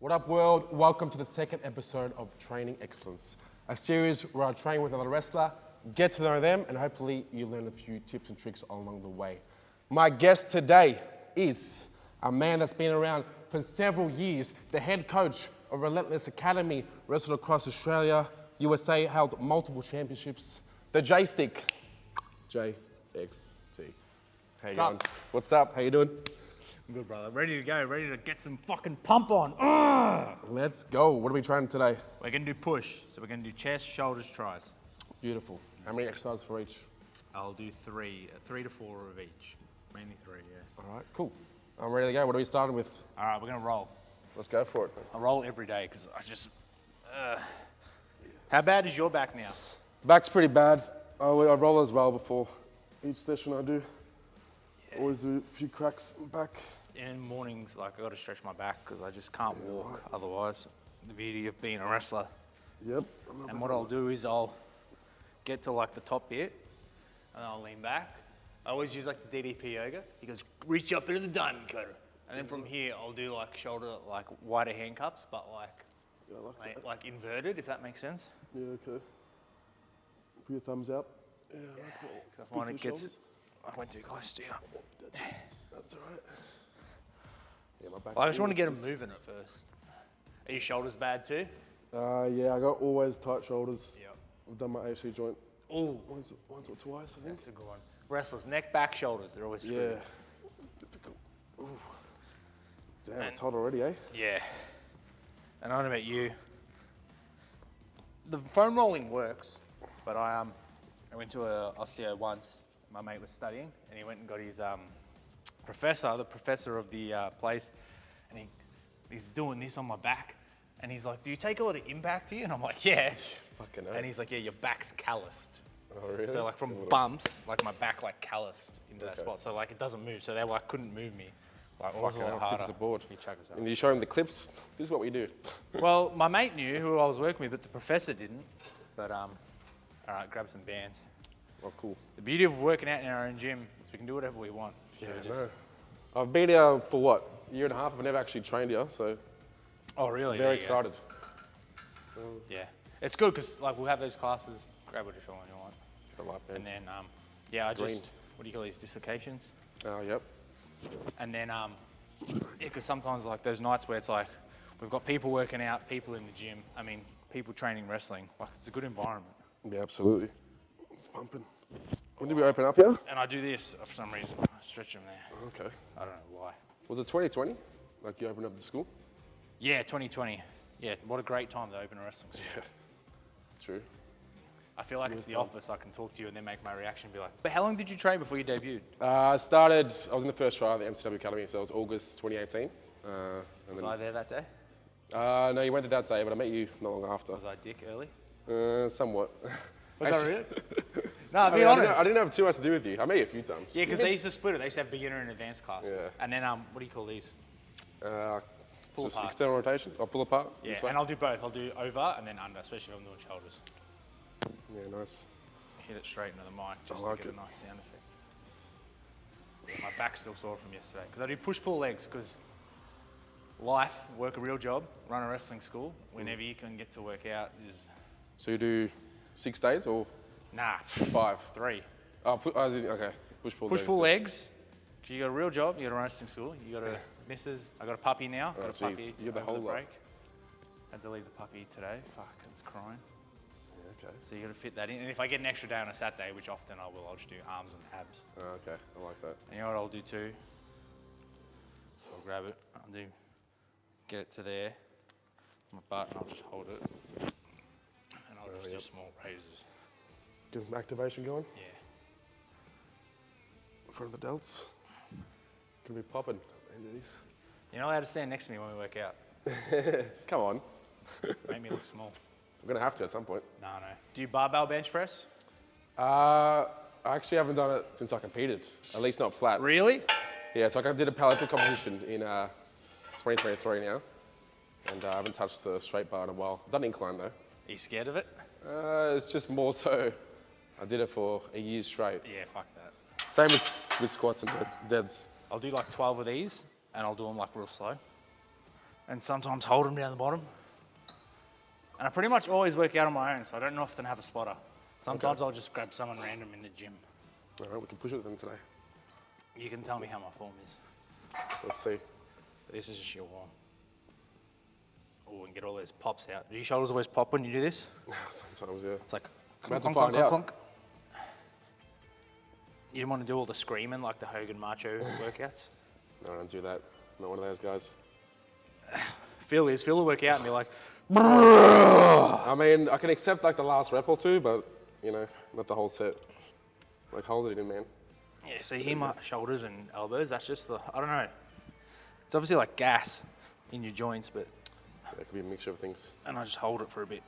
What up, world? Welcome to the second episode of Training Excellence, a series where I train with another wrestler, get to know them, and hopefully you learn a few tips and tricks along the way. My guest today is a man that's been around for several years, the head coach of Relentless Academy, wrestled across Australia, USA, held multiple championships, the Jaystick, JXT. How you going? What's up? How you doing? I'm good, brother. Ready to go. Ready to get some fucking pump on. Ugh! Let's go. What are we training today? We're going to do push. So we're going to do chest, shoulders, tries. Beautiful. How many exercises for each? I'll do three to four of each. Mainly three, yeah. All right, cool. I'm ready to go. What are we starting with? All right, we're going to roll. Let's go for it. I roll every day because I just... How bad is your back now? Back's pretty bad. I roll as well before each session I do. Yeah. Always do a few cracks in the back. In mornings, like, I got to stretch my back because I just can't walk otherwise. The beauty of being a wrestler. Yep. And what I'll do is I'll get to like the top bit and I'll lean back. I always use like the DDP yoga. He goes, reach up into the diamond cutter. And then from here, I'll do like shoulder, like wider handcuffs, but like inverted, if that makes sense. Yeah, okay. Put your thumbs up. Yeah, That's when it gets, I went too close to you. That's all right. Yeah, my back. I just want to get them moving at first. Are your shoulders bad too? Yeah, I got always tight shoulders. Yep. I've done my AC joint. Oh, Once or twice, I think. that's a good one. Wrestlers, neck, back, shoulders, they're always screwed. Yeah. Difficult. Ooh. Damn, it's hot already, eh? Yeah. And I don't know about you. The foam rolling works, but I went to a osteo once. My mate was studying, and he went and got his the professor of the place, and he's doing this on my back, and he's like, "Do you take a lot of impact here?" And I'm like, "Yeah." Fucking hell. And he's like, "Yeah, your back's calloused." Oh, really? So like from bumps, like my back like calloused into that spot, so like it doesn't move. So they like couldn't move me. Like it was a lot Stick harder. as a board. He chugged us out. And you show him the clips. This is what we do. Well, my mate knew who I was working with, but the professor didn't. But all right, grab some bands. Oh, cool. The beauty of working out in our own gym is we can do whatever we want. So Yeah, I just- know. I've been here for what, a year and a half? I've never actually trained here, so Oh, really? very There you go. excited. Yeah, it's good because like we'll have those classes. Grab whatever one you want, I like that. and then yeah, I Green. just what do you call these dislocations? Oh, yep. And then yeah, because sometimes like those nights where it's like we've got people working out, people in the gym. I mean, people training wrestling. Like it's a good environment. Yeah, absolutely. It's pumping. When did we open up here? And I do this for some reason. I stretch them there. Okay. I don't know why. Was it 2020? Like you opened up the school? Yeah, 2020. Yeah, what a great time to open a wrestling school. Yeah. True. I feel like it's the office. I can talk to you and then make my reaction be like, but how long did you train before you debuted? I was in the first trial at the MTW Academy, so it was August 2018. Was I there that day? No, you went there that day, but I met you not long after. Was I dick early? Somewhat. Was I really? No, be honest. I didn't have too much to do with you. I met you a few times. Yeah, because they used to split it. They used to have beginner and advanced classes. Yeah. And then, what do you call these? Pull Just aparts. external rotation, or pull apart. Yeah, this way? and I'll do both. I'll do over and then under, especially if I'm doing shoulders. Yeah, nice. Hit it straight into the mic just like to get it. a nice sound effect. Yeah, my back's still sore from yesterday because I do push-pull legs because life, work a real job, run a wrestling school, whenever you can get to work out is... So you do 6 days or Nah, 5? 3. Oh, okay. Push-pull Push-pull legs, because you got a real job, you got a wrestling school, you got a missus, I got a puppy now, got a jeez, puppy you got the over whole lot. break. Had to leave the puppy today, fuck, it's crying. Yeah, okay. So you got to fit that in. And if I get an extra day on a Saturday, which often I will, I'll just do arms and abs. Oh, okay, I like that. And you know what I'll do too? I'll grab it, I'll do, get it to there, my butt, and I'll just hold it. And I'll just do small raises. Get some activation going. Yeah. In front of the delts. Gonna be popping. You're not allowed to stand next to me when we work out. Come on. Make me look small. We're gonna have to at some point. No. Do you barbell bench press? I actually haven't done it since I competed. At least not flat. Really? Yeah, so I did a powerlifting competition in 2023 now. And I haven't touched the straight bar in a while. I've done incline though. Are you scared of it? It's just more so, I did it for a year straight. Yeah, fuck that. Same with squats and deads. I'll do like 12 of these, and I'll do them like real slow. and sometimes hold them down the bottom. And I pretty much always work out on my own, so I don't often have a spotter. Sometimes I'll just grab someone random in the gym. All right, we can push it then today. You can tell me how my form is. Let's see. This is just your warm. Oh, and get all those pops out. Do your shoulders always pop when you do this? Sometimes, yeah. It's like About clunk, to clunk, find clunk, out. clunk. You didn't want to do all the screaming like the Hogan Macho workouts? No, I don't do that. Not one of those guys. Phil will work out and be like, I mean, I can accept like the last rep or two, but you know, not the whole set. Like hold it in, man. yeah, see here my shoulders and elbows, that's just the, I don't know. It's obviously like gas in your joints, but, That could be a mixture of things. and I just hold it for a bit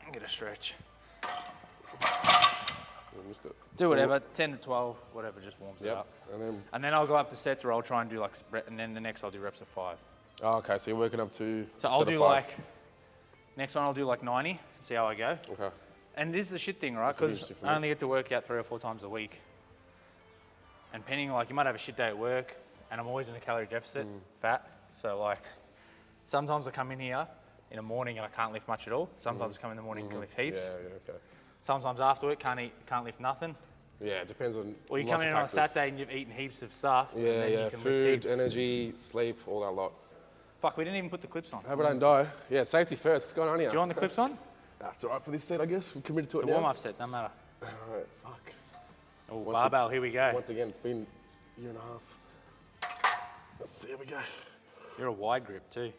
and get a stretch. I missed it. Do whatever, 10 to 12, whatever, just warms it Yep. up. And then, And then I'll go up to sets where I'll try and do like, and then the next I'll do reps of 5. oh, okay, so you're working up to. So a I'll set of do 5. like, next one I'll do like 90, see how I go. Okay. And this is the shit thing, right? That's a bit Because interesting for I me. only get to work out 3 or 4 times a week. And depending, like, you might have a shit day at work, and I'm always in a calorie deficit, fat. So, like, sometimes I come in here in the morning and I can't lift much at all. Sometimes I come in the morning and can lift heaps. Yeah, okay. Sometimes after work, can't lift nothing. Yeah, it depends on. Or you lots come of in on a factors. Saturday and you've eaten heaps of stuff, and Yeah, then yeah. you can lift Food, heaps. energy, sleep, all that lot. Fuck, we didn't even put the clips on. Hope I don't die. Yeah, safety first. What's going on here? Do you want the clips on? That's all right for this set, I guess. We're committed to It's it a now. warm-up set, doesn't matter. All right, fuck. Oh, Once barbell, here we go. Once again, it's been a year and a half. Let's see, here we go. You're a wide grip too.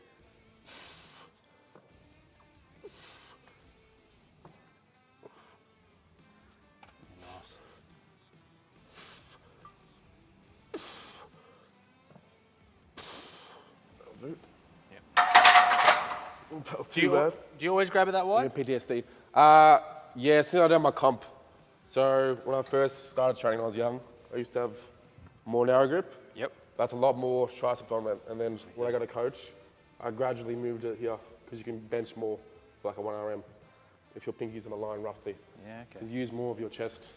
Nice. That'll do. Yep. Felt Do too you, bad. do you always grab it that Yeah, wide? PTSD. Yeah, since I done my comp. So when I first started training when I was young, I used to have more narrow grip. Yep. That's a lot more tricep dominant. And then when I got a coach, I gradually moved it here because you can bench more for like a 1RM if your pinky's on a line roughly. Yeah, okay. Because you use more of your chest.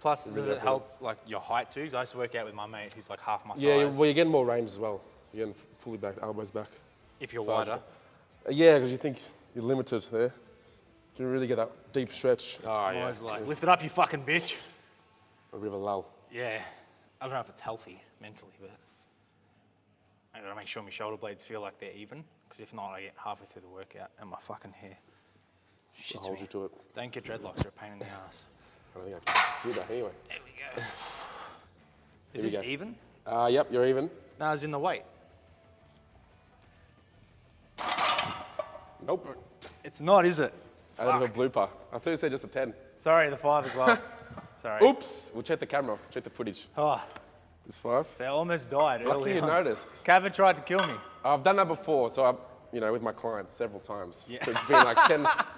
Plus, does really it help like your height too? 'Cause I used to work out with my mate who's like half my size. Yeah, well, you're getting more range as well. You're getting fully back, elbows back. if you're as far as wider. Yeah, because you think you're limited there. You really get that deep stretch. Oh, I'm always like, lift it up, you fucking bitch. A bit of a lull. Yeah. I don't know if it's healthy mentally, but I gotta make sure my shoulder blades feel like they're even. Because if not, I get halfway through the workout and my fucking hair I'll shits hold me. you to it. Don't get dreadlocks, they're a pain in the ass. I don't think I can do that anyway. There we go. Is Here we this go. even? Yep, you're even. No, it's in the weight. Nope. It's not, is it? I did a blooper. I thought you said just a 10. Sorry, the 5 as well. Sorry. Oops. We'll check the camera. Check the footage. Oh, It's 5. so I almost died Lucky early you on. noticed. Cava tried to kill me. I've done that before, so with my clients several times. Yeah. So it's been like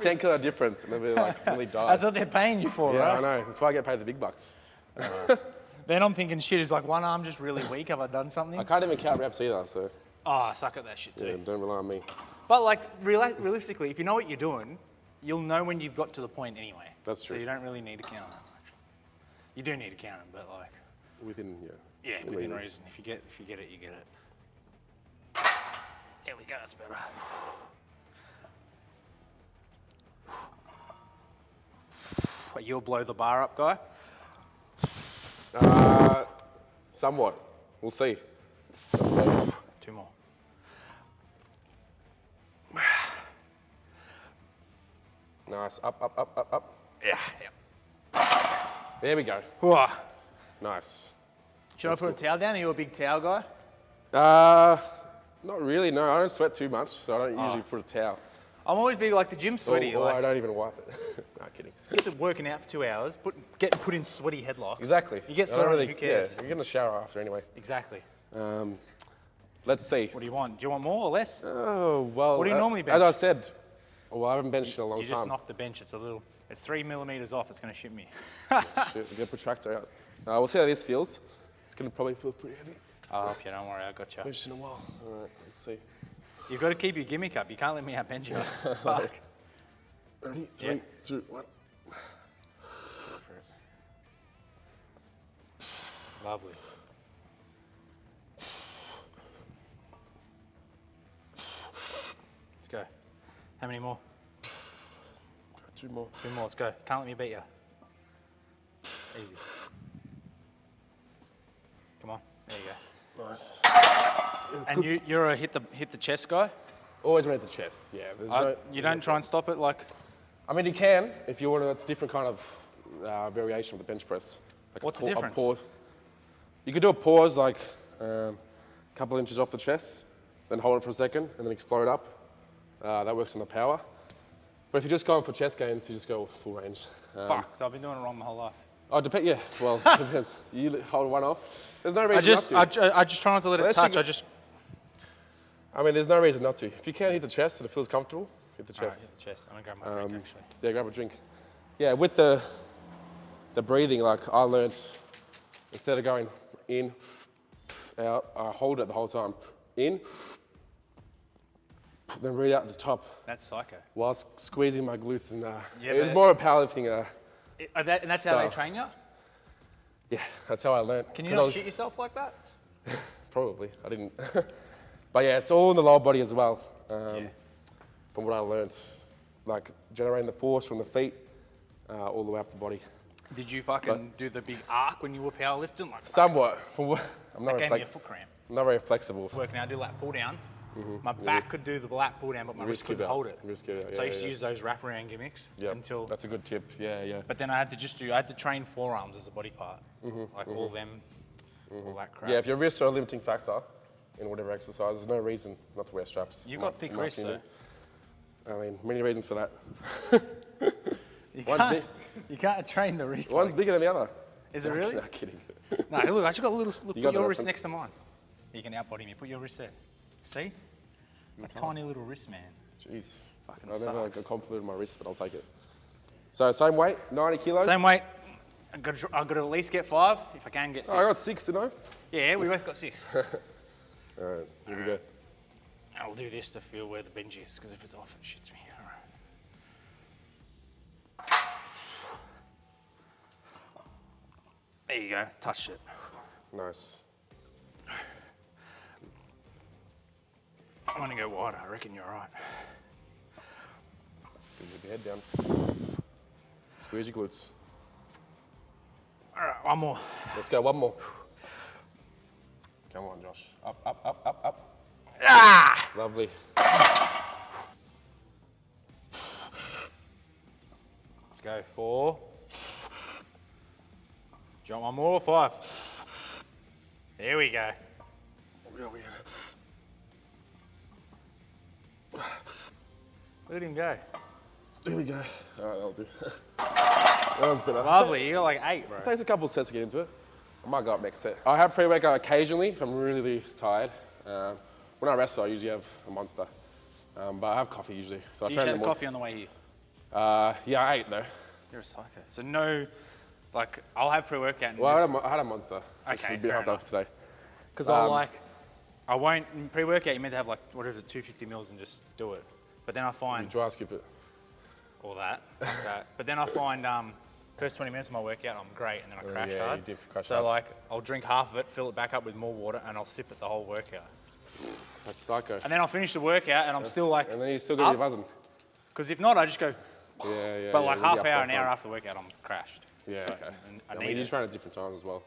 10 kilo difference, and they'll be like really died. That's what they're paying you for, Yeah, right? I know. That's why I get paid the big bucks. Then I'm thinking, shit, is like one arm just really weak? Have I done something? I can't even count reps either, so Oh, I suck at that shit too. yeah, don't rely on me. But like, realistically, if you know what you're doing, you'll know when you've got to the point anyway. That's true. So you don't really need to count that much. You do need to count them, but like, Within, yeah, in within reason. reason. If you get it, you get it. There we go. That's better. You'll blow the bar up, guy. Somewhat. We'll see. Let's go. 2 more. Nice. Up, up, up, up, up. Yeah. There we go. Whoa. Nice. Should I put a towel down? Are you a big towel guy? Not really, no. I don't sweat too much, so I don't usually put a towel. I'm always big like the gym sweaty. Or I Like, don't even wipe it. No, kidding. you get to working out for 2 hours, getting put in sweaty headlocks. Exactly. You get I don't sweaty, who cares? Yeah, you're gonna shower after anyway. Exactly. Let's see. What do you want? Do you want more or less? Oh, well. What do you normally As bench? I said, well, I haven't benched in a long You just time. knocked the bench. It's 3 millimeters off. It's going to shit me. Shit, get a protractor out. We'll see how this feels. It's gonna probably feel pretty heavy. I'll help you. Don't worry. I got you. Benched in a while. All right, let's see. You've got to keep your gimmick up. You can't let me out bench you. Fuck. Ready? Yeah. 3, 2, 1. Lovely. go. How many more? 2 more. 2 more, let's go. Can't let me beat you. Easy. Come on, there you go. Nice. And you're a hit the chest guy? Always rate the chest, yeah. There's You don't try and stop it like... I mean, you can if you want to. That's a different kind of variation of the bench press. Like What's the difference? You could do a pause like a couple inches off the chest, then hold it for a second, and then explode up. That works on the power. But if you're just going for chest gains, you just go full range. Fuck, so I've been doing it wrong my whole life. Oh, yeah. Well, depends. You hold one off. There's no reason not to. I just try not to let it touch. I mean, there's no reason not to. If you can't hit the chest and it feels comfortable, hit the chest. Alright, hit the chest. I'm gonna grab my drink actually. Yeah, grab a drink. Yeah, with the breathing, like I learned, instead of going in, out, I hold it the whole time. In, then breathe out at the top That's psycho. whilst squeezing my glutes. And Yeah, it was but- more a powerlifting. And that's how they Style. train you? Yeah, that's how I learned. Can you 'Cause not I was- shit yourself like that? Probably, I didn't. But yeah, it's all in the lower body as well. Yeah. From what I learned, like generating the force from the feet all the way up the body. Did you fucking do the big arc when you were powerlifting? Like, Somewhat. From what I'm not, gave me a foot cramp. I'm not very flexible. Working out, do lat pull down. My back could do the lat pull down, but my wrist couldn't hold it. Wrist give out. So I used to use those wraparound gimmicks until. That's a good tip. Yeah. But then I had to train forearms as a body part, like all them, all that crap. Yeah, if your wrists are a limiting factor in whatever exercise, there's no reason not to wear straps. You've got thick wrists, though. I mean, many reasons for that. You can't train the wrist. One's bigger than the other. Is it really? No, kidding. No, look, I actually got a little. Look, You put got the your wrist reference? next to mine. You can outbody me. Put your wrist there. See? A tiny little wrist, man. Jeez. Fucking I've never sucks. complimented my wrist, but I'll take it. So same weight, 90 kilos. Same weight. I've got to at least get 5. If I can get 6. Oh, I got 6 tonight. Yeah, we both got 6. All right, here we go. I'll do this to feel where the bench is, because if it's off, it shits me. All right. There you go. Touched it. Nice. I'm going to go wider. I reckon you're right. Keep your head down. Squeeze your glutes. All right, one more. Let's go, one more. Come on, Josh. Up. Ah! Lovely. Let's go 4. Jump one more, 5. There we go. Look at him go. There we go. All right, that'll do. That was better. Lovely, you got like 8, bro. It takes a couple of sets to get into it. I might go up next set. I have pre-workout occasionally if I'm really tired. When I wrestle, I usually have a Monster. But I have coffee usually. So you had coffee on the way here? Yeah, I ate though. You're a psycho. So no, like, I'll have pre-workout. Well, I had a Monster. It's Okay, a bit fair after today. Because I won't, in pre-workout, you're meant to have like, whatever, 250 mils and just do it. But then I find, Dry skip it. all that, fuck that. But then I find, first 20 minutes of my workout, I'm great, and then I crash yeah, hard. you did crash so hard. like, I'll drink half of it, fill it back up with more water, and I'll sip it the whole workout. That's psycho. And then I'll finish the workout, and I'm still like, And then you still got your buzzing. because if not, I just go, Yeah. but like you'll half be up hour, by an hour time. after the workout, I'm crashed. Yeah, But- okay. and I I need mean, you it. train at different times as well.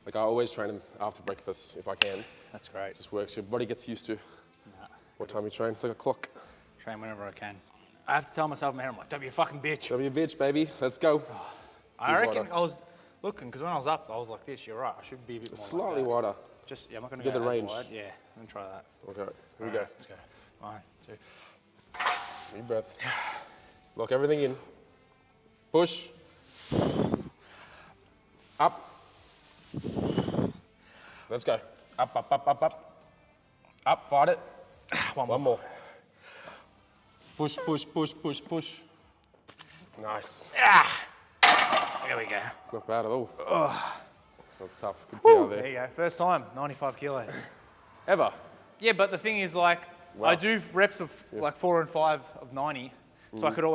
Like I always train after breakfast if I can. That's great. Just works. Your body gets used to what time you train. It's like a clock. Train whenever I can. I have to tell myself in my head, I'm like, don't be a fucking bitch. Show me a bitch, baby. Let's go. I Be reckon wider. I was looking, because when I was up, I was like this, you're right, I should be a bit more Slightly like that. wider. Just, yeah, I'm not going to Get go the as range. wide. Yeah, I'm going to try that. Okay, here we Alright, go. Let's go. 1, 2. Deep breath. Lock everything in. Push. Up. Let's go. Up. Up, fight it. One more. Push. Nice. There we go. Not bad at all. That was tough. Good for you out There there. you go. First time, 95 kilos. Ever? Yeah, but the thing is, like, Wow. I do reps of like 4 and 5 of 90, so I could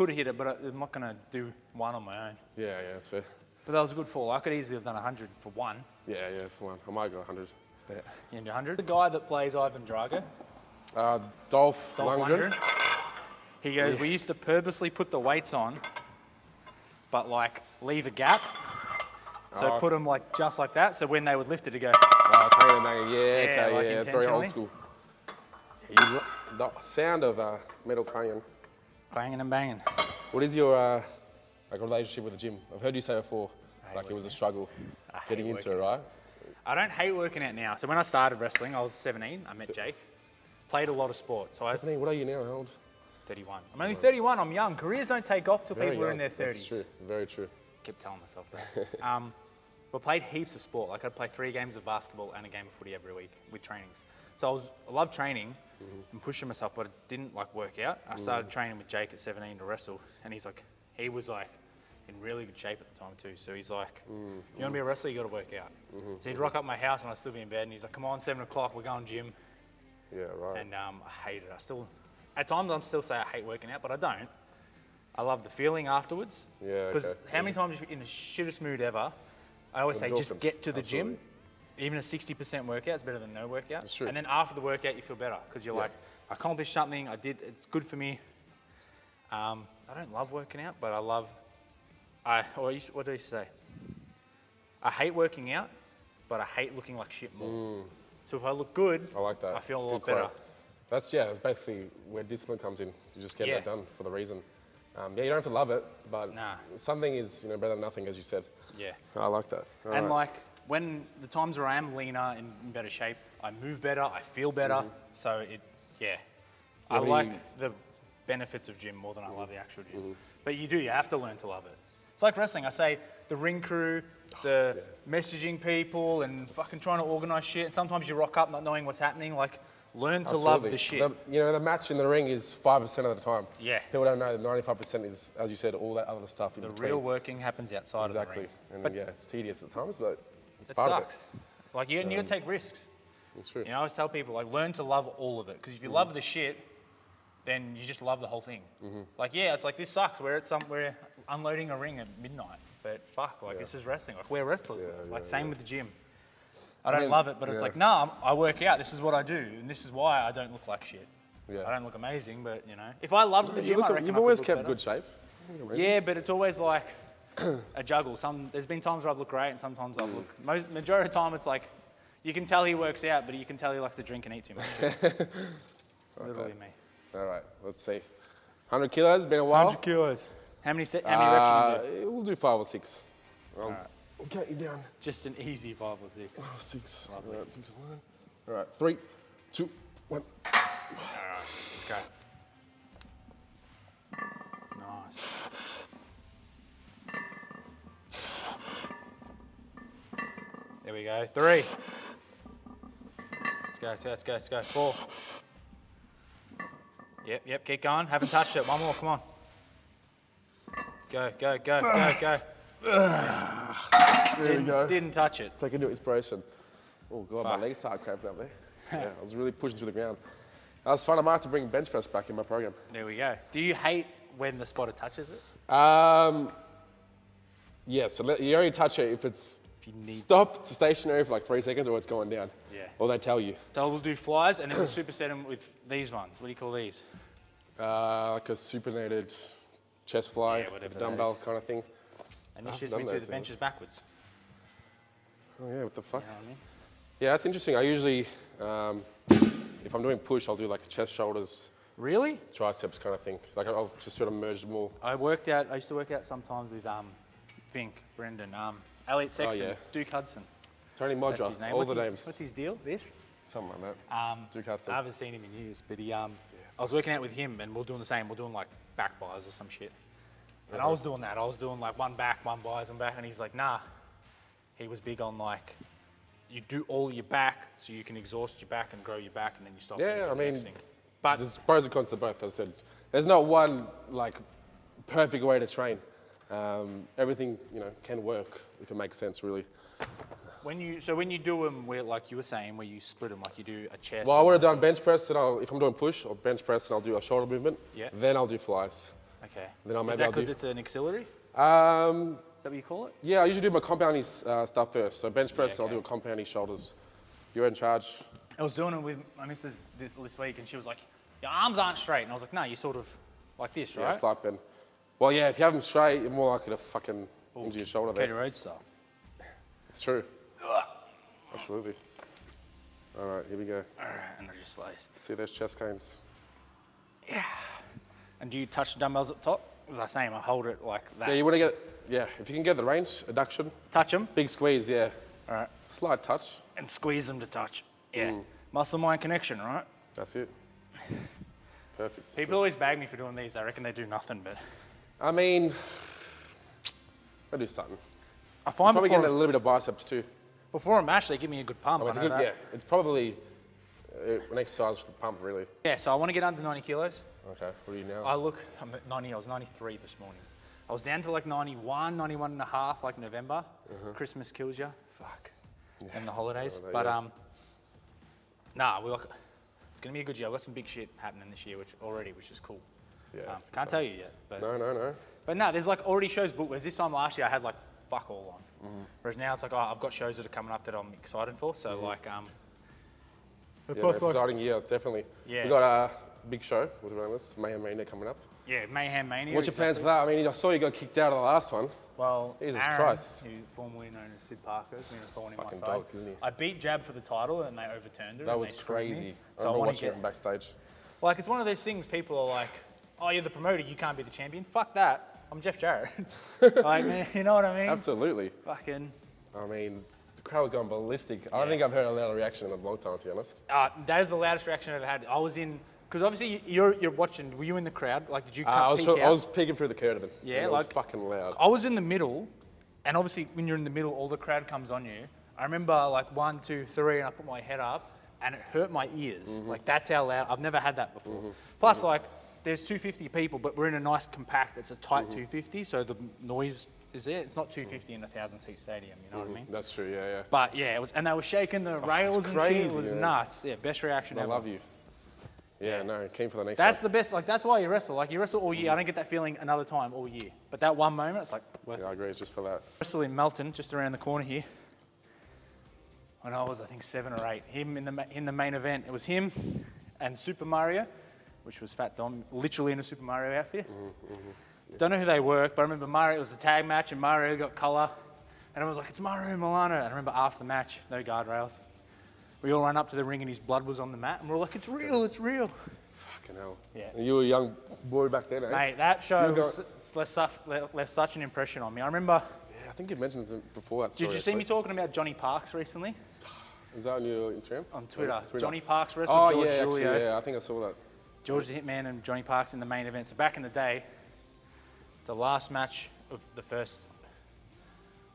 have hit it, but I'm not going to do one on my own. Yeah, that's fair. But that was a good fall. I could easily have done 100 for one. Yeah, for one. I might go 100. But you into 100? The guy that plays Ivan Drago, Dolph Lundgren. He goes, we used to purposely put the weights on, but like leave a gap. So put them like just like that. So when they would lift it, to go. Clanging and banging. Yeah, okay, like yeah, it's very old school. The sound of metal clanging. Clanging and banging. What is your like relationship with the gym? I've heard you say before, like it was a struggle getting into it, right? I don't hate working out now. So when I started wrestling, I was 17. I met Jake. Played a lot of sport. So 17, what are you now? How old? 31. I'm only 31. I'm young. Careers don't take off till people are in their 30s. That's true. Very true. Keep telling myself that. We played heaps of sport. Like I'd play 3 games of basketball and a game of footy every week with trainings. So I love training and pushing myself, but it didn't like work out. I started training with Jake at 17 to wrestle, and he was like in really good shape at the time too. So he's like, you want to be a wrestler, you got to work out. So he'd rock up my house and I'd still be in bed, and he's like, come on, 7 o'clock, we're going gym. Yeah, right. And I hate it. At times I'm still say I hate working out, but I don't. I love the feeling afterwards. Yeah, because how many times in the shittest mood ever, I always say just get to the gym. Even a 60% workout is better than no workout. That's true. And then after the workout, you feel better because you're like, I accomplished something. It's good for me. I don't love working out, but I love. What do you say? I hate working out, but I hate looking like shit more. So if I look good, I like that. I feel It's a a lot good better. quote. That's basically where discipline comes in. You just get that done for the reason. You don't have to love it, but something is better than nothing, as you said. Yeah. I like that. All and right. like when the times where I am leaner and in better shape, I move better, I feel better. So I like the benefits of gym more than I love the actual gym. But you have to learn to love it. It's like wrestling. I say the ring crew, the messaging people and fucking trying to organize shit. And sometimes you rock up not knowing what's happening. Like learn to love the shit. The match in the ring is 5% of the time. Yeah. People don't know that 95% is, as you said, all that other stuff in The between. real working happens outside of the ring. Exactly. And it's tedious at times, but it's It part sucks. of it. Like you gotta take risks. It's true. I always tell people like learn to love all of it. Because if you love the shit, then you just love the whole thing. Like it's like this sucks. We're unloading a ring at midnight. But fuck, this is wrestling. Like we're wrestlers. Same with the gym. I don't love it, but it's like, I work out. This is what I do, and this is why I don't look like shit. Yeah. I don't look amazing, but if I loved the gym, I reckon you've I could always look kept better. good shape. Yeah, but it's always like a juggle. There's been times where I've looked great, and sometimes I've looked. Majority of the time, it's like you can tell he works out, but you can tell he likes to drink and eat too much. Literally me. All right, let's see. 100 kilos, been a while. 100 kilos. How many reps should you do? We'll do 5 or 6. We'll count you down. Just an easy 5 or 6. 5 or 6. Lovely. All right, 3, 2, 1. All right, let's go. Nice. There we go. 3. Let's go. 4. Yep, keep going. Haven't touched it. One more, come on. Go. There we go. Didn't touch it. Take a new inspiration. Oh God, my legs started cramping up there. I was really pushing through the ground. That was fun. I might have to bring bench press back in my program. There we go. Do you hate when the spotter touches it? Yeah, so you only touch it if it's stopped stationary for like 3 seconds or it's going down. Yeah. Or they tell you. So we'll do flies and then we'll superset them with these ones. What do you call these? Like a supinated chest fly, with a dumbbell kind of thing. And this shits me through the benches backwards. Oh yeah, what the fuck? You know what I mean? Yeah, that's interesting. I usually, if I'm doing push, I'll do like chest, shoulders, Really? triceps kind of thing. Like I'll just sort of merge them all. I used to work out sometimes with Vink, Brendan, Elliot Sexton, Duke Hudson. Tony That's Modra, his name. all the names. What's his deal? This? Something like that. Duke Hudson. I haven't seen him in years, but I was working out with him and we're doing the same. We're doing like back buys or some shit. And I was doing that. I was doing like one back, one buys, one back. And he's like, nah. He was big on like, you do all your back so you can exhaust your back and grow your back and then you stop. Yeah, I mean, but there's pros and cons to both, as I said. There's not one like perfect way to train. Everything, can work if it makes sense, really. when you do them where, like you were saying, where you split them, like you do a chest. Well, I would have done bench press, then if I'm doing push or bench press, then I'll do a shoulder movement. Yeah. Then I'll do flies. Okay. Then Is that because it's an auxiliary? Is that what you call it? Yeah, I usually do my compounding stuff first. So bench press, I'll do a compounding shoulders. You're in charge. I was doing it with my missus this week, and she was like, "Your arms aren't straight," and I was like, "No, you sort of like this, Yeah, right?" slight bend. Well, yeah, if you have them straight, you're more likely to fucking injure your shoulder Katie there. Road style. It's true. Absolutely. All right, here we go. All right, and I just slice. See those chest gains. Yeah. And do you touch the dumbbells at the top? As I say, I hold it like that. Yeah, you want to get, if you can get the range, adduction, Touch them. big squeeze, yeah. All right. Slight touch, And squeeze them to touch. Yeah. Muscle-mind connection, right? that's it. Perfect. People always bag me for doing these. I reckon they do nothing, but I mean, I do something. I find Probably getting a before, little bit of biceps too. before a match, they give me a good pump. Oh, it's I know good, that. yeah. It's probably an exercise for the pump, really. Yeah, so I want to get under 90 kilos. Okay, what are you now? I'm at 90, I was 93 this morning. I was down to like 91, 91 and a half, like November. Christmas kills you. Fuck. And the holidays. Oh, But, yeah. it's going to be a good year. I've got some big shit happening this year which is cool. Yeah, Can't tell you yet. But No. But no, there's like already shows booked. Whereas this time last year I had like fuck all on. Whereas now it's like, I've got shows that are coming up that I'm excited for. So Yeah, it's an exciting year, definitely. Yeah. We got a big show with Relentless, Mayhem Mania coming up. yeah, Mayhem Mania. What's your plans for that? I mean, I saw you got kicked out of the last one. Well, Jesus Aaron, Christ. who formerly known as Sid Parker, has been a thorn in my Fucking side. dog, isn't he? I beat Jab for the title and they overturned it. That and was they screwed me. crazy. I So I remember want to watching get, it from backstage. like, it's one of those things people are like, oh, you're the promoter, you can't be the champion. Fuck that. I'm Jeff Jarrett. Like, man, you know what I mean? Absolutely. Fucking. I mean, the crowd was going ballistic. I don't think I've heard a louder reaction in a long time, to be honest. That is the loudest reaction I've ever had. I was in, because obviously you're watching, were you in the crowd? Like, did you I peek out? was peeking through the curtain. Yeah, and it was like- fucking loud. I was in the middle, and obviously when you're in the middle, all the crowd comes on you. I remember like 1, 2, 3, and I put my head up, and it hurt my ears. Like that's how loud. I've never had that before. Plus, like there's 250 people, but we're in a nice compact. It's a tight 250, so the noise is there. It's not 250 in a 1,000-seat stadium. You know what I mean? That's true, yeah. But yeah, it was, and they were shaking the rails and shit. It crazy, was man. nuts. Yeah, best reaction I ever. love you. Yeah, no, keen for the next That's one. the best. Like that's why you wrestle. Like you wrestle all year. I don't get that feeling another time all year. But that one moment, it's like worth it. Yeah, I agree, it's just for that. Wrestle in Melton, just around the corner here. When I was, I think 7 or 8. Him in the main event. It was him and Super Mario, which was Fat Dom, literally in a Super Mario outfit. Don't know who they were, but I remember Mario. It was a tag match, and Mario got colour, and I was like, "It's Mario Milano." And I remember after the match, no guardrails. We all ran up to the ring, and his blood was on the mat, and we're all like, "It's real, it's real." Fucking hell. Yeah. And you were a young boy back then, eh? Mate, that show You left such an impression on me. I remember. Yeah, I think you mentioned it before that story. Did you see me actually. talking about Johnny Parks recently Is that on your Instagram? on Twitter? Twitter. Johnny Parks wrestled Oh, George yeah, actually, Julio. yeah, I think I saw that. George the Hitman and Johnny Parks in the main event. So back in the day, the last match of the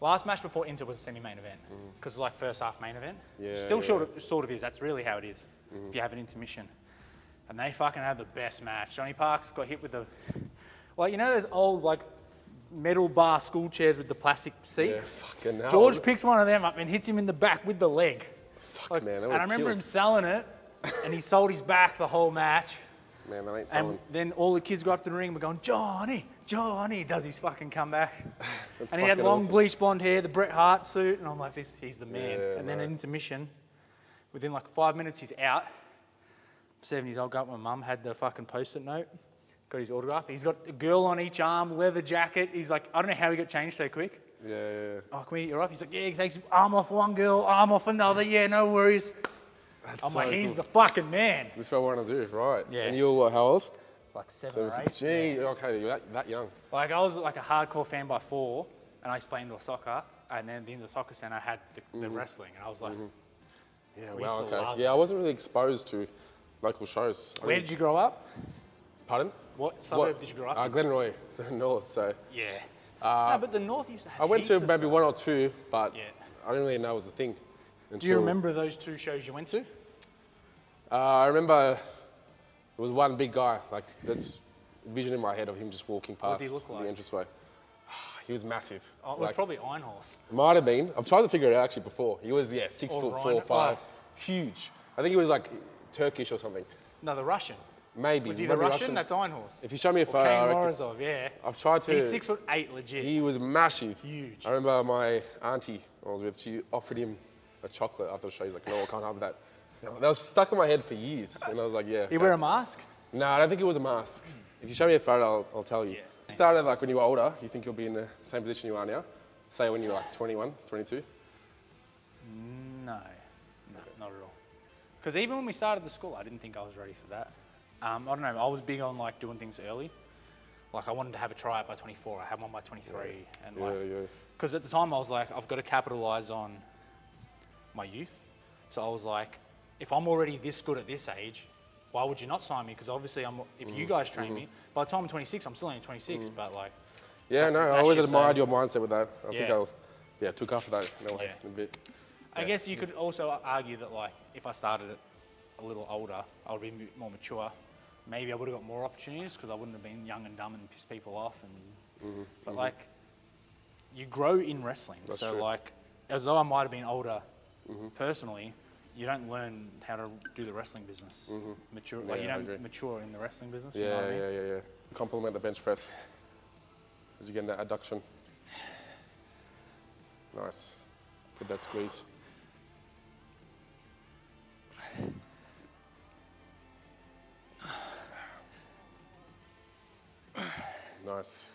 last match before Inter was a semi-main event because it was like first half main event. Yeah, Still yeah. sort of is. That's really how it is if you have an intermission. And they fucking had the best match. Johnny Parks got hit with the, like you know those old like metal bar school chairs with the plastic seat. Yeah, fucking hell. George picks one of them up and hits him in the back with the leg. Fuck, man, that And I would've remember killed. him selling it, and he sold his back the whole match. Man, that ain't And selling. then all the kids go up to the ring and we're going, Johnny, Johnny, does his fucking comeback. That's And he had fucking long awesome. bleach blonde hair, the Bret Hart suit, and I'm like, he's the man. Yeah, and then right. an intermission, within like 5 minutes he's out. 7 years old, got my mum, had the fucking post-it note, got his autograph. He's got a girl on each arm, leather jacket. He's like, I don't know how he got changed so quick. Yeah. Oh, can we, you're off? He's like, yeah, he takes arm off one girl, arm off another, yeah, no worries. That's I'm so like, he's cool. the fucking man. This is what I want to do, right? Yeah. And you were what, how old? Like 7 or 8. Gee, okay, you're that young. Like I was like a hardcore fan by 4, and I used to play indoor soccer, and then the indoor soccer centre had the wrestling, and I was like, Yeah, We used wow, to okay. love Yeah, I wasn't really exposed to local shows. where did you grow up? Pardon? What suburb did you grow up in? Glenroy, so north, so. Yeah. No, but the north used to have I went to heaps of maybe stuff. 1 or 2, but Yeah. I didn't really know it was a thing. Do you remember those 2 shows you went to? I remember there was one big guy, like this vision in my head of him just walking What past did he look like? the entranceway. He was massive. Oh, it was Like, probably Iron Horse. might have been. I've tried to figure it out actually before. He was, 6 Or foot Ryan- 4, 5. oh. Huge. I think he was like Turkish or something. No, the Russian. Maybe. Was he the Maybe Russian? That's Iron Horse. If you show me a Or photo, I Kane reckon- Morozov, yeah. I've tried to. He's 6'8", legit. He was massive. Huge. I remember my auntie I was with, she offered him a chocolate after the show. He's like, no, I can't have that. That was stuck in my head for years. And I was like, yeah. You wear a mask? No, I don't think it was a mask. If you show me a photo, I'll tell you. Yeah. Started like when you were older, you think you'll be in the same position you are now? Say when you were like 21, 22? No, not at all. Because even when we started the school, I didn't think I was ready for that. I don't know, I was big on like doing things early. Like I wanted to have a tryout by 24, I had one by 23. And like, because at the time I was like, I've got to capitalize on my youth. So I was like, if I'm already this good at this age, why would you not sign me? Because obviously, if you guys train me, by the time I'm 26, I'm still only 26, but like... Yeah, no, I always admired your mindset with that. I think I took after that in a way, a bit. I guess you could also argue that like, if I started it a little older, I would be a bit more mature. Maybe I would have got more opportunities because I wouldn't have been young and dumb and pissed people off. And But like, you grow in wrestling. That's so true. like, as though I might have been older personally, you don't learn how to do the wrestling business. Mature, like you don't mature in the wrestling business. You know what I mean? Yeah. Compliment the bench press. As you get that adduction. Nice. Put that squeeze. Nice.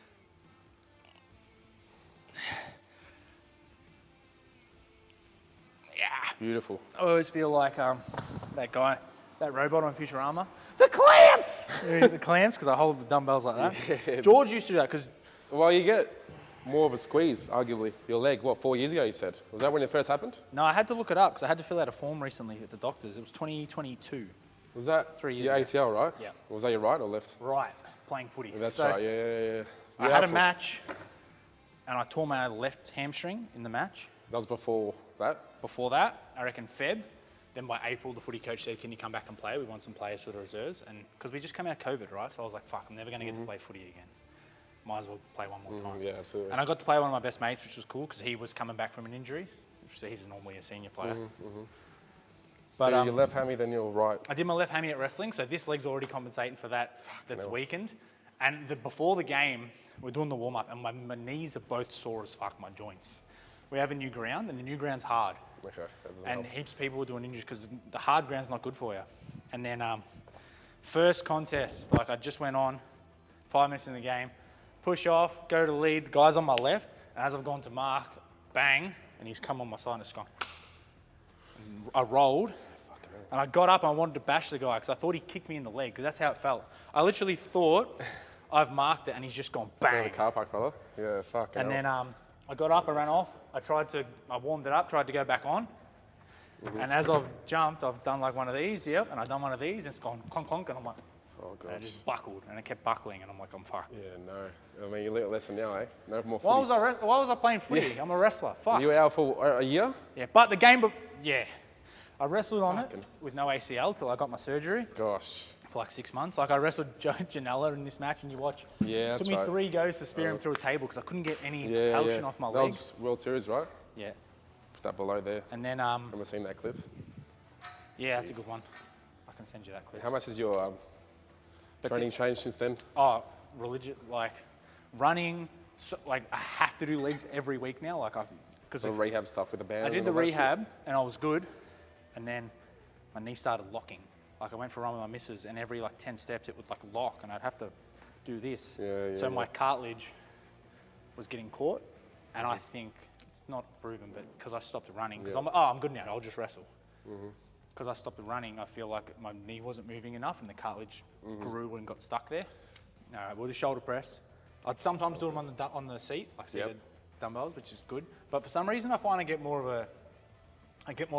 Yeah. Beautiful. I always feel like that guy, that robot on Futurama. The clamps! The clamps, because I hold the dumbbells like that. Yeah. George used to do that because... Well, you get more of a squeeze, arguably. Your leg, what, 4 years ago you said? Was that when it first happened? No, I had to look it up because I had to fill out a form recently at the doctor's. It was 2022. Was that 3 years your ago. ACL, right? Yeah. Was that your right or left? Right, playing footy. That's So right, yeah. I had a match and I tore my left hamstring in the match. That was before that? Before that, I reckon Feb. Then by April, the footy coach said, can you come back and play? We want some players for the reserves. And because we just come out of COVID, right? So I was like, fuck, I'm never going to get to play footy again. Might as well play one more time. Yeah, absolutely. And I got to play one of my best mates, which was cool because he was coming back from an injury. So he's normally a senior player. But so your left hammy, then your right. I did my left hammy at wrestling, so this leg's already compensating for that. That's weakened. And before the game, we're doing the warm up, and my knees are both sore as fuck. My joints. We have a new ground, and the new ground's hard. Okay, that doesn't And help. heaps of people were doing injuries because the hard ground's not good for you. And then first contest, like I just went on, 5 minutes in the game, push off, go to the lead, the guy's on my left, and as I've gone to mark, bang, and he's come on my side and it's gone. And I rolled, and I got up and I wanted to bash the guy because I thought he kicked me in the leg because that's how it felt. I literally thought I've marked it and he's just gone In bang. the car park, brother. Yeah, fuck. And then I got up, I ran off, I warmed it up, tried to go back on. And as I've jumped, I've done like one of these, and I've done one of these, and it's gone clonk, clonk, and I'm like, oh, and it gosh. just buckled, and it kept buckling, and I'm like, I'm fucked. Yeah, no. I mean, you learnt a lesson now, eh? No more Why footy. was I playing footy? I'm a wrestler, fuck. You were out for a year? Yeah, but the game, I wrestled on it with no ACL till I got my surgery Gosh. for like 6 months. Like I wrestled Joe Janela in this match, and you watch. Yeah, It that's took me right. 3 goes to spear him through a table because I couldn't get any Yeah, propulsion off my That leg. was World Series, right? Yeah, Put that below there. and then Remember seeing that clip? yeah, that's a good one. I can send you that clip. How much has your training changed since then? Oh, religion, like running, so, like I have to do legs every week now, like because The rehab stuff with the band? I did and the all that shit? rehab and I was good, and then my knee started locking. Like I went for a run with my missus, and every like 10 steps it would like lock, and I'd have to do this. So my cartilage was getting caught, and I think it's not proven, but because I stopped running, because I'm good now, I'll just wrestle. Because I stopped running, I feel like my knee wasn't moving enough, and the cartilage grew and got stuck there. All right, we'll do shoulder press. I'd sometimes do them on the seat, like seated dumbbells, which is good. But for some reason, I find I get more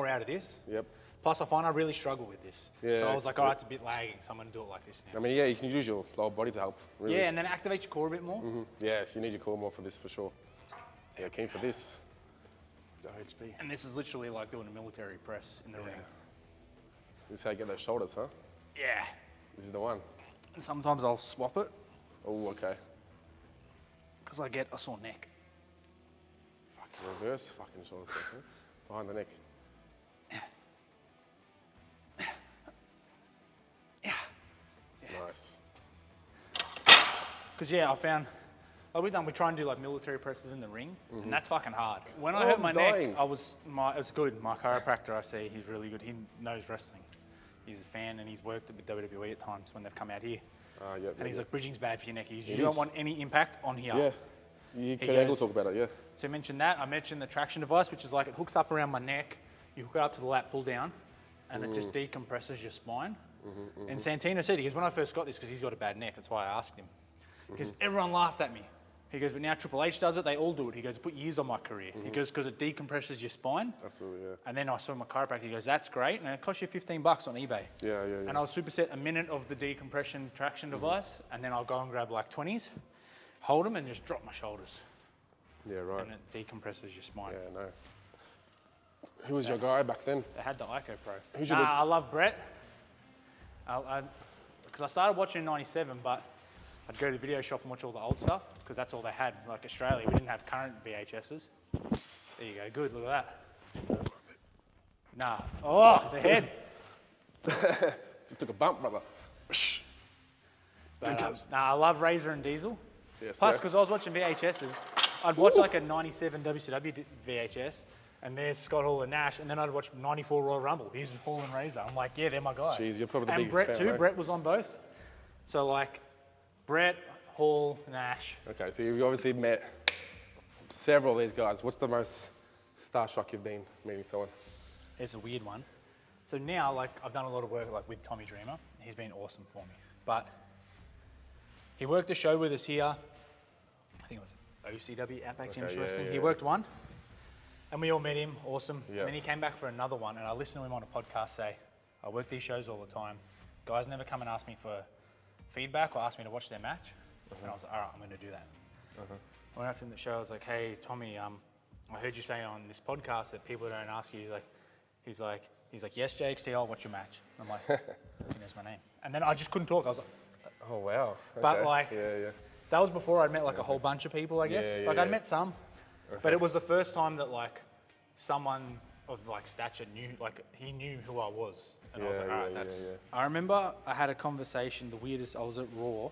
out of this. Yep. Plus, I find I really struggle with this. Yeah, So I was like, all right, it's a bit lagging, so I'm going to do it like this now. I mean, yeah, you can use your lower body to help. Really. Yeah, and then activate your core a bit more. Yeah, you need your core more for this for sure. Yeah, keen for this. OHB. And this is literally like doing a military press in the ring. This is how you get those shoulders, huh? Yeah. This is the one. And sometimes I'll swap it Oh, okay. because I get a sore neck. Fucking reverse, fucking shoulder press, huh? Behind the neck. Yeah. Nice. Because I found Like we try and do like military presses in the ring, and that's fucking hard. When I Oh, hurt my dying. neck, it was good. My chiropractor, I see, he's really good. He knows wrestling. He's a fan, and he's worked with WWE at times when they've come out here. And he's like, bridging's bad for your neck. You don't want any impact on here. Yeah. You can able to talk about it, yeah. So I mentioned that. I mentioned the traction device, which is like it hooks up around my neck. You hook it up to the lat pull down, and it just decompresses your spine. And Santino said, he goes, when I first got this, because he's got a bad neck, that's why I asked him. Because everyone laughed at me. He goes, but now Triple H does it, they all do it. He goes, put years on my career. He goes, because it decompresses your spine. Absolutely, yeah. And then I saw my chiropractor, he goes, that's great, and it costs you $15 on eBay. Yeah. And I'll superset a minute of the decompression traction device, and then I'll go and grab like 20s, hold them, and just drop my shoulders. Yeah, right. And it decompresses your spine. Yeah, no. Who was your guy back then? They had the Ico Pro. Who's your I love Brett. Because I started watching in 97, but I'd go to the video shop and watch all the old stuff, because that's all they had. Like Australia, we didn't have current VHSs. There you go, good, look at that. Nah, oh, the head. Just took a bump, brother. But, I love Razor and Diesel. Yes, Plus, sir. because I was watching VHSs, I'd watch like a 97 WCW VHS, and there's Scott Hall and Nash, and then I'd watch 94 Royal Rumble. Here's Hall and Razor. I'm like, yeah, they're my guys. Jeez, you're probably the and biggest Brett fan, too. right? Brett was on both. So like, Brett, Hall, Nash. Okay, so you've obviously met several of these guys. What's the most starstruck you've been meeting someone? It's a weird one. So now, like, I've done a lot of work like with Tommy Dreamer. He's been awesome for me. But he worked a show with us here. I think it was OCW, Outback Gyms Wrestling. yeah. He worked one. And we all met him, awesome. Yeah. And then he came back for another one, and I listened to him on a podcast say, I work these shows all the time. Guys never come and ask me for feedback or ask me to watch their match. And I was like, all right, I'm going to do that. I went up to him at the show, I was like, hey, Tommy, I heard you say on this podcast that people don't ask you. He's like, yes, Jake, see, I'll watch your match. I'm like, there's my name. And then I just couldn't talk. I was like, Oh, wow. But Okay. like, Yeah. that was before I'd met like a whole bunch of people, I guess. Yeah, Like yeah. I'd met some, but it was the first time that like someone of like stature knew, like he knew who I was. And I was like, all right, that's... yeah. I remember I had a conversation, the weirdest, I was at Raw.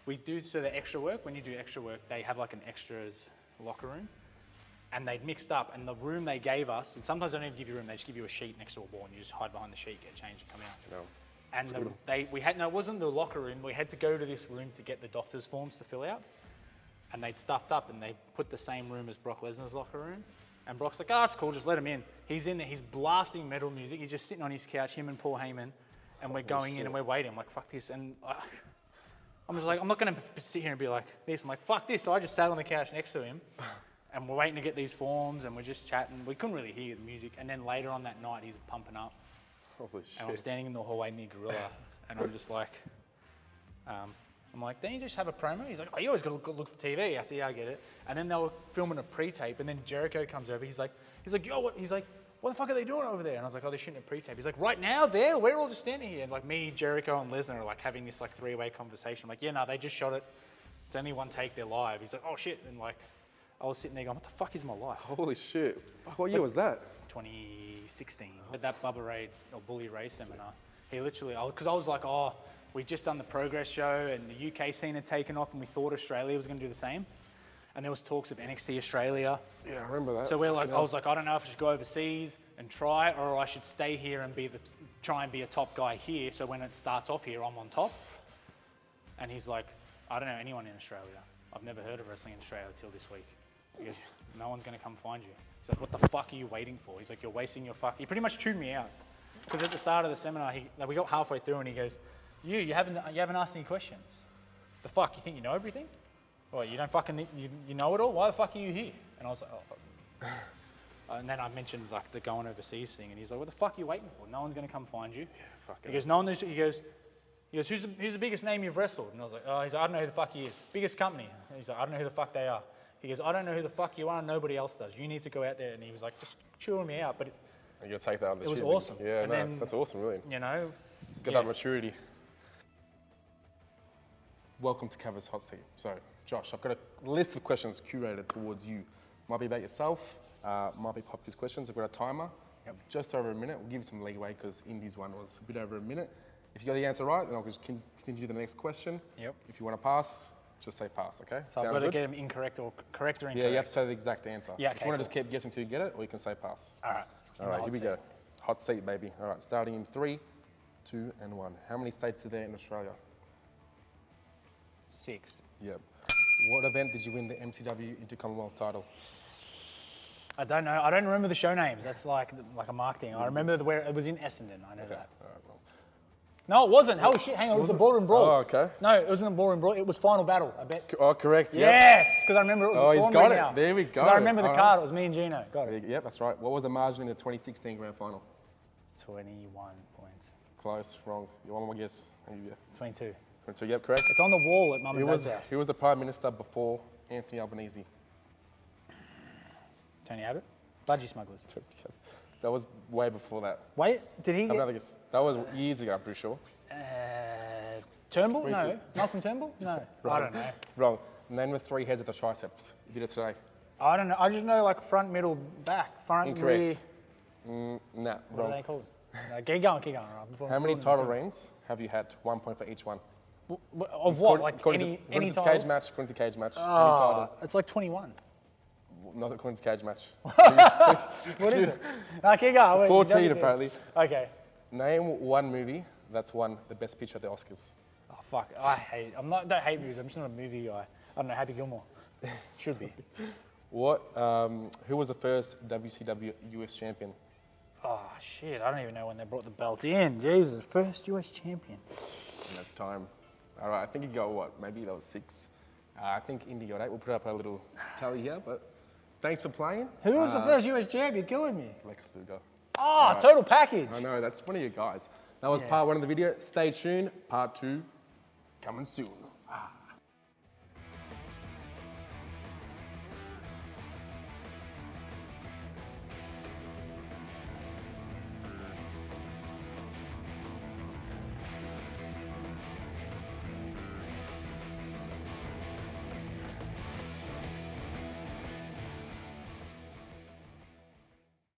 We do, so the extra work, when you do extra work, they have like an extras locker room. And they'd mixed up, and the room they gave us, and sometimes they don't even give you a room, they just give you a sheet next to a wall, and you just hide behind the sheet, get changed, and come out. No. And it wasn't the locker room, we had to go to this room to get the doctor's forms to fill out. And they'd stuffed up, and they put the same room as Brock Lesnar's locker room. And Brock's like, oh, that's cool, just let him in. He's in there, he's blasting metal music, he's just sitting on his couch, him and Paul Heyman, and we're going in and we're waiting. I'm like, fuck this. And I'm just like, I'm not gonna sit here and be like this. I'm like, fuck this. So I just sat on the couch next to him. And we're waiting to get these forms, and we're just chatting. We couldn't really hear the music. And then later on that night, he's pumping up. Holy shit. And I'm standing in the hallway near Gorilla, and I'm just like, I'm like, don't you just have a promo? He's like, oh, you always got to look for TV. I said, yeah, I get it. And then they were filming a pre-tape, and then Jericho comes over. He's like, yo, what? He's like, what the fuck are they doing over there? And I was like, oh, they're shooting a pre-tape. He's like, right now, there? We're all just standing here. And like me, Jericho, and Lesnar are like having this like three-way conversation. I'm like, yeah, no, they just shot it. It's only one take. They're live. He's like, oh shit. And like, I was sitting there going, what the fuck is my life? Holy shit. What year was that? 2016. At that Bubba Ray or Bully Ray seminar. He literally, because I was like, oh, we'd just done the Progress show and the UK scene had taken off, and we thought Australia was going to do the same. And there was talks of NXT Australia. Yeah, I remember that. So we're like, I was like, I don't know if I should go overseas and try, or I should stay here and try and be a top guy here. So when it starts off here, I'm on top. And he's like, I don't know anyone in Australia. I've never heard of wrestling in Australia till this week. He goes, no one's going to come find you. He's like, what the fuck are you waiting for? He's like, you're wasting your fuck. He pretty much chewed me out. Because at the start of the seminar, we got halfway through and he goes, you haven't asked any questions. The fuck, you think you know everything? Well, you don't fucking, you know it all? Why the fuck are you here? And I was like, oh. And then I mentioned like the going overseas thing, and he's like, what the fuck are you waiting for? No one's going to come find you. Yeah, fuck He goes, no one, he goes, who's the biggest name you've wrestled? And I was like, oh, he's like, I don't know who the fuck he is. Biggest company. And he's like, I don't know who the fuck they are. He goes, I don't know who the fuck you are, and nobody else does. You need to go out there. And he was like, just chewing me out. But And you'll take that on the it was chin. awesome. Yeah, And no, then, that's awesome, really. you know. Got that maturity. Welcome to Cava's Hot Seat. So, Josh, I've got a list of questions curated towards you. Might be about yourself, might be pop quiz questions. I've got a timer, just over a minute. We'll give you some leeway because Indy's one was a bit over a minute. If you got the answer right, then I'll just continue to the next question. Yep. If you want to pass, just say pass, okay? So I've Sound got to good? get them incorrect or correct or incorrect. Yeah, you have to say the exact answer. Yeah, If okay, you want to cool. just keep guessing till you get it, or you can say pass. All right. All right, here we go. Hot seat, baby. All right, starting in 3, 2, and 1. How many states are there in Australia? 6. Yep. What event did you win the MCW Intercommonwealth title? I don't know. I don't remember the show names. That's like a mark thing. I remember where it was in Essendon. I know that. All right, well. No, it wasn't. Oh shit! Hang on. It was a ballroom brawl. Oh, okay. No, it wasn't a ballroom brawl. It was final battle. I bet. Oh, correct. Yep. Yes, because I remember it was. Oh, a he's Thornbury got it. now. There we go. 'Cause I remember the All card. It was me and Gino. Got it. Yep, that's right. What was the margin in the 2016 grand final? 21 points. Close, wrong. You want one more guess? I'll give you 22. 22. Yep, correct. It's on the wall at Mum Who and was, Dad's house. who was the Prime Minister before Anthony Albanese? Tony Abbott. Budgie smugglers. That was way before that. Wait, did he Have get another guess. That was years ago, I'm pretty sure. Turnbull? No. Recent. Malcolm Turnbull? No. I don't know. Wrong. Name the 3 heads of the triceps. You did it today. I don't know. I just know like front, middle, back. Front, rear. Incorrect. Nah, What are wrong. they called? No, keep going, keep going. Right, How many title reigns have you had? 1 point for each one. Of what? Like any according to title? cage match, according to cage match. Any Oh, title. it's like 21. Not according to cage match. What is it? No, keep going. Wait, 14 don't get apparently. there. Okay. Name one movie that's won the best picture at the Oscars. Oh fuck! Don't hate movies. I'm just not a movie guy. I don't know. Happy Gilmore. Should be. What? Who was the first WCW US champion? Oh shit! I don't even know when they brought the belt in. Jesus, first US champion. And that's time. All right, I think you got what? Maybe that was 6. I think Indy got 8. We'll put up a little tally here, but thanks for playing. Who was the first US champion? You're killing me. Lex Luger. Oh, total package. I know, that's one of you guys. That was part 1 of the video. Stay tuned. Part 2 coming soon.